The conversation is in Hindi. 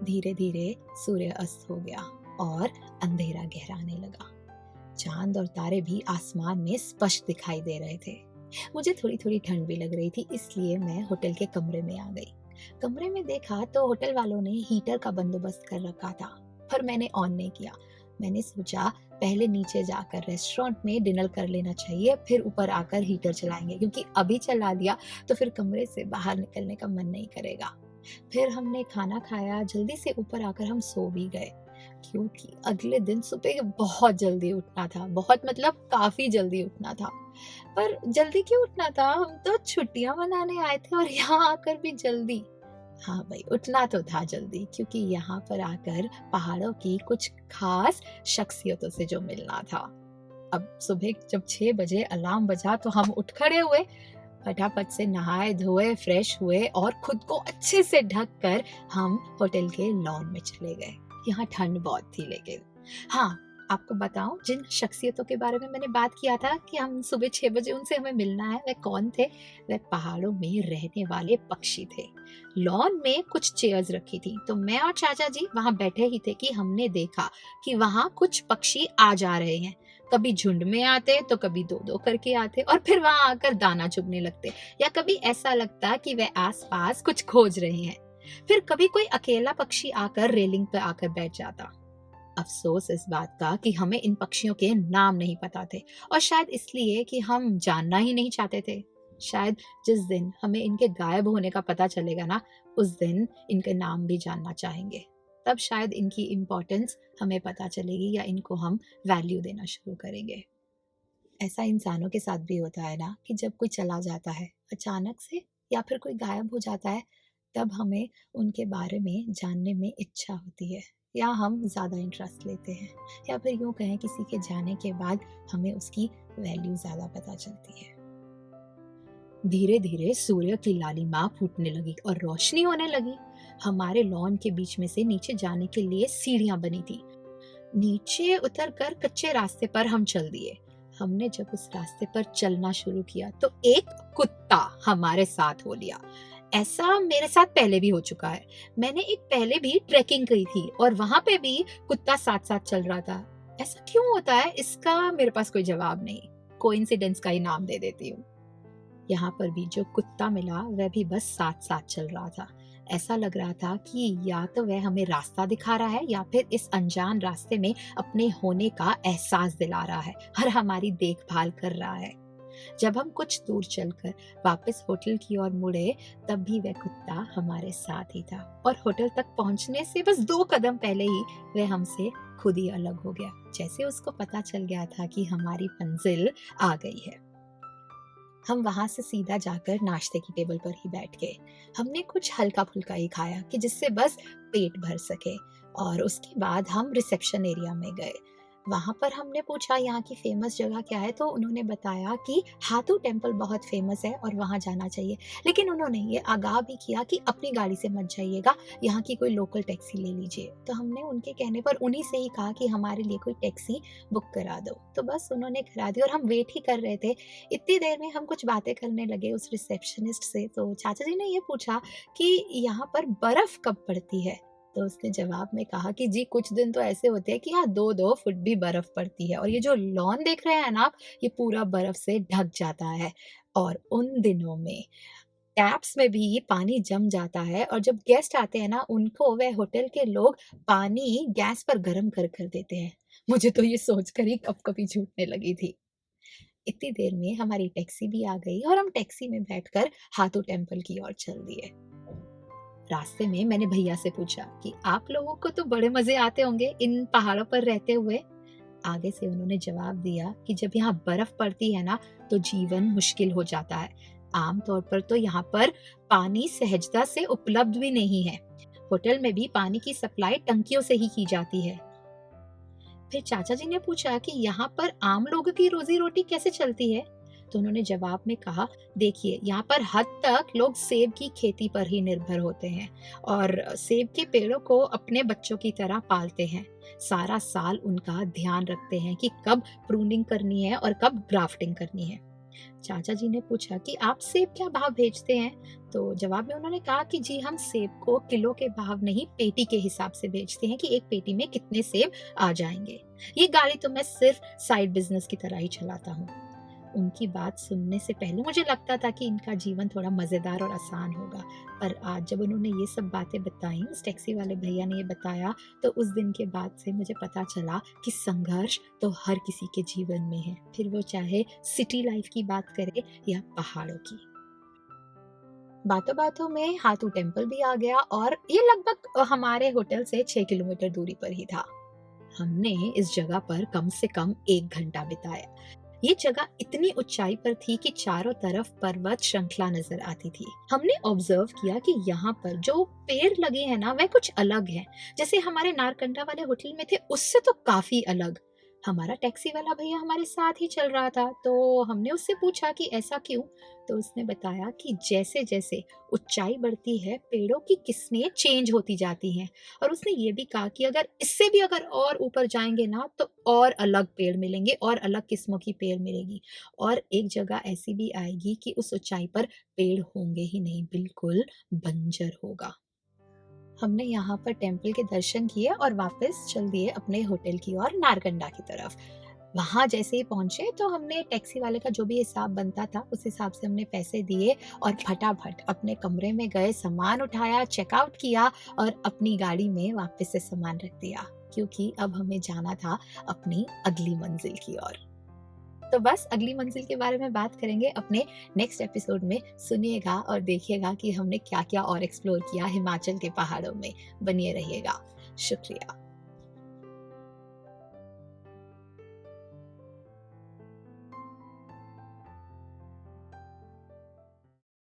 धीरे धीरे सूर्य अस्त हो गया और अंधेरा गहराने लगा। चांद और तारे भी आसमान में स्पष्ट दिखाई दे रहे थे। मुझे थोड़ी थोड़ी ठंड भी लग रही थी, इसलिए मैं होटल के कमरे में आ गई। कमरे में देखा तो होटल वालों ने हीटर का बंदोबस्त कर रखा था, पर मैंने ऑन नहीं किया। मैंने सोचा पहले नीचे जाकर रेस्टोरेंट में डिनर कर लेना चाहिए, फिर ऊपर आकर हीटर चलाएंगे, क्योंकि अभी चला दिया तो फिर कमरे से बाहर निकलने का मन नहीं करेगा। फिर हमने खाना खाया, जल्दी से ऊपर आकर हम सो भी गए, क्योंकि अगले दिन सुबह बहुत जल्दी उठना था। बहुत मतलब काफी जल्दी उठना था। पर जल्दी क्यों उठना था? हम तो छुट्टियां मनाने आए थे और यहाँ आकर भी जल्दी। हाँ भाई, उठना तो था जल्दी, क्योंकि यहाँ पर आकर पहाड़ों की कुछ खास शख्सियतों से जो मिलना था। अब सुबह जब 6 बजे अलार्म बजा तो हम उठ खड़े हुए, फटाफट से नहाए धोए, फ्रेश हुए और खुद को अच्छे से ढक कर हम होटल के लॉन में चले गए। यहाँ ठंड बहुत थी, लेकिन हाँ, आपको बताऊं, जिन शख्सियतों के बारे में मैंने बात किया था कि हम सुबह 6 बजे उनसे हमें मिलना है, वे कौन थे? वे पहाड़ों में रहने वाले पक्षी थे। लॉन में कुछ चेयर्स रखी थी, तो मैं और चाचा जी वहां बैठे ही थे कि हमने देखा कि वहां कुछ पक्षी आ जा रहे हैं। कभी झुंड में आते तो कभी दो दो करके आते और फिर वहां आकर दाना चुगने लगते, या कभी ऐसा लगता कि वे आसपास कुछ खोज रहे हैं। फिर कभी कोई अकेला पक्षी आकर रेलिंग पर आकर बैठ जाता। अफसोस इस बात का कि हमें इन पक्षियों के नाम नहीं पता थे, और शायद इसलिए कि हम जानना ही नहीं चाहते थे। शायद जिस दिन हमें इनके गायब होने का पता चलेगा ना, उस दिन इनके नाम भी जानना चाहेंगे। तब शायद इनकी इम्पोर्टेंस हमें पता चलेगी, या इनको हम वैल्यू देना शुरू करेंगे। ऐसा इंसानों के साथ भी होता है ना, कि जब कोई चला जाता है अचानक से, या फिर कोई गायब हो जाता है, तब हमें उनके बारे में जानने में इच्छा होती है, या हम ज़्यादा इंटरेस्ट लेते हैं, या फिर यूँ कहें किसी के जाने के बाद हमें उसकी वैल्यू ज़्यादा पता चलती है। धीरे धीरे सूर्य की लालिमा फूटने लगी और रोशनी होने लगी। हमारे लॉन के बीच में से नीचे जाने के लिए सीढ़ियां बनी थी। नीचे उतरकर कच्चे रास्ते पर हम चल दिए। हमने जब उस रास्ते पर चलना शुरू किया तो एक कुत्ता हमारे साथ हो लिया। ऐसा मेरे साथ पहले भी हो चुका है। मैंने एक पहले भी ट्रैकिंग की थी और वहां पे भी कुत्ता साथ साथ चल रहा था। ऐसा क्यों होता है, इसका मेरे पास कोई जवाब नहीं। कोइंसिडेंस का ही नाम दे देती हूँ। यहाँ पर भी जो कुत्ता मिला वह भी बस साथ साथ चल रहा था। ऐसा लग रहा था कि या तो वह हमें रास्ता दिखा रहा है, या फिर इस अनजान रास्ते में अपने होने का एहसास दिला रहा है और हमारी देखभाल कर रहा है। जब हम कुछ दूर चलकर वापस होटल की ओर मुड़े, तब भी वह कुत्ता हमारे साथ ही था, और होटल तक पहुंचने से बस 2 कदम पहले ही वह हमसे खुद ही अलग हो गया, जैसे उसको पता चल गया था कि हमारी मंजिल आ गई है। हम वहां से सीधा जाकर नाश्ते की टेबल पर ही बैठ गए। हमने कुछ हल्का फुल्का ही खाया कि जिससे बस पेट भर सके, और उसके बाद हम रिसेप्शन एरिया में गए। वहां पर हमने पूछा यहाँ की फेमस जगह क्या है, तो उन्होंने बताया कि हाथू टेम्पल बहुत फेमस है और वहां जाना चाहिए। लेकिन उन्होंने ये आगाह भी किया कि अपनी गाड़ी से मत जाइएगा, यहाँ की कोई लोकल टैक्सी ले लीजिए। तो हमने उनके कहने पर उन्हीं से ही कहा कि हमारे लिए कोई टैक्सी बुक करा दो। तो बस उन्होंने करा दी और हम वेट ही कर रहे थे। इतनी देर में हम कुछ बातें करने लगे उस रिसेप्शनिस्ट से, तो चाचा जी ने ये पूछा कि यहाँ पर बर्फ कब पड़ती है। तो उसने जवाब में कहा कि जी कुछ दिन तो ऐसे होते हैं कि यहाँ 2-2 फुट भी बर्फ पड़ती है, और ये जो लॉन देख रहे हैं ना आप, ये पूरा बर्फ से ढक जाता है। और उन दिनों में टैप्स में भी ये पानी जम जाता है, और जब गेस्ट आते हैं ना, उनको वह होटल के लोग पानी गैस पर गर्म कर कर देते हैं। मुझे तो ये सोचकर ही कभी छूटने लगी थी। इतनी देर में हमारी टैक्सी भी आ गई और हम टैक्सी में बैठकर हाथू टेम्पल की ओर चल दिए। रास्ते में मैंने भैया से पूछा कि आप लोगों को तो बड़े मजे आते होंगे इन पहाड़ों पर रहते हुए। आगे से उन्होंने जवाब दिया कि जब यहाँ बर्फ पड़ती है ना, तो जीवन मुश्किल हो जाता है। आमतौर पर तो यहाँ पर पानी सहजता से उपलब्ध भी नहीं है। होटल में भी पानी की सप्लाई टंकियों से ही की जाती है। फिर चाचा जी ने पूछा कि यहाँ पर आम लोगों की रोजी रोटी कैसे चलती है। तो उन्होंने जवाब में कहा, देखिए यहाँ पर हद तक लोग सेब की खेती पर ही निर्भर होते हैं, और सेब के पेड़ों को अपने बच्चों की तरह पालते हैं। सारा साल उनका ध्यान रखते हैं कि कब प्रूनिंग करनी है और कब ग्राफ्टिंग करनी है। चाचा जी ने पूछा कि आप सेब क्या भाव बेचते हैं? तो जवाब में उन्होंने कहा कि जी हम सेब को किलो के भाव नहीं पेटी के हिसाब से बेचते हैं कि एक पेटी में कितने सेब आ जाएंगे। ये गाड़ी तो मैं सिर्फ साइड बिजनेस की तरह ही चलाता हूँ। उनकी बात सुनने से पहले मुझे लगता था कि इनका जीवन थोड़ा मज़ेदार और आसान होगा। पर आज जब उन्होंने ये सब बातें बताई, उस टैक्सी वाले भैया ने ये बताया, तो उस दिन के बाद से मुझे पता चला कि संघर्ष तो हर किसी के जीवन में है, फिर वो चाहे सिटी लाइफ की बात करे या पहाड़ों की। बातों-बातों में हाथू टेम्पल भी आ गया और ये लगभग हमारे होटल से 6 किलोमीटर दूरी पर ही था। हमने इस जगह पर कम से कम 1 घंटा बिताया। ये जगह इतनी ऊंचाई पर थी कि चारों तरफ पर्वत श्रृंखला नजर आती थी। हमने ऑब्जर्व किया कि यहाँ पर जो पेड़ लगे हैं ना, वह कुछ अलग हैं। जैसे हमारे नारकंडा वाले होटल में थे, उससे तो काफी अलग। हमारा टैक्सी वाला भैया हमारे साथ ही चल रहा था, तो हमने उससे पूछा कि ऐसा क्यों? तो उसने बताया कि जैसे जैसे ऊंचाई बढ़ती है, पेड़ों की किस्में चेंज होती जाती हैं। और उसने ये भी कहा कि अगर इससे भी अगर और ऊपर जाएंगे ना, तो और अलग पेड़ मिलेंगे और अलग किस्मों की पेड़ मिलेगी। और एक जगह ऐसी भी आएगी कि उस ऊंचाई पर पेड़ होंगे ही नहीं, बिल्कुल बंजर होगा। हमने यहाँ पर टेम्पल के दर्शन किए और वापस चल दिए अपने होटल की ओर, नारकंडा की तरफ। वहाँ जैसे ही पहुंचे तो हमने टैक्सी वाले का जो भी हिसाब बनता था, उस हिसाब से हमने पैसे दिए और फटाफट अपने कमरे में गए, सामान उठाया, चेकआउट किया और अपनी गाड़ी में वापस से सामान रख दिया, क्योंकि अब हमें जाना था अपनी अगली मंजिल की ओर। तो बस अगली मंजिल के बारे में बात करेंगे अपने नेक्स्ट एपिसोड में। सुनिएगा और देखिएगा कि हमने क्या-क्या और एक्सप्लोर किया हिमाचल के पहाड़ों में। बनिए रहिएगा। शुक्रिया।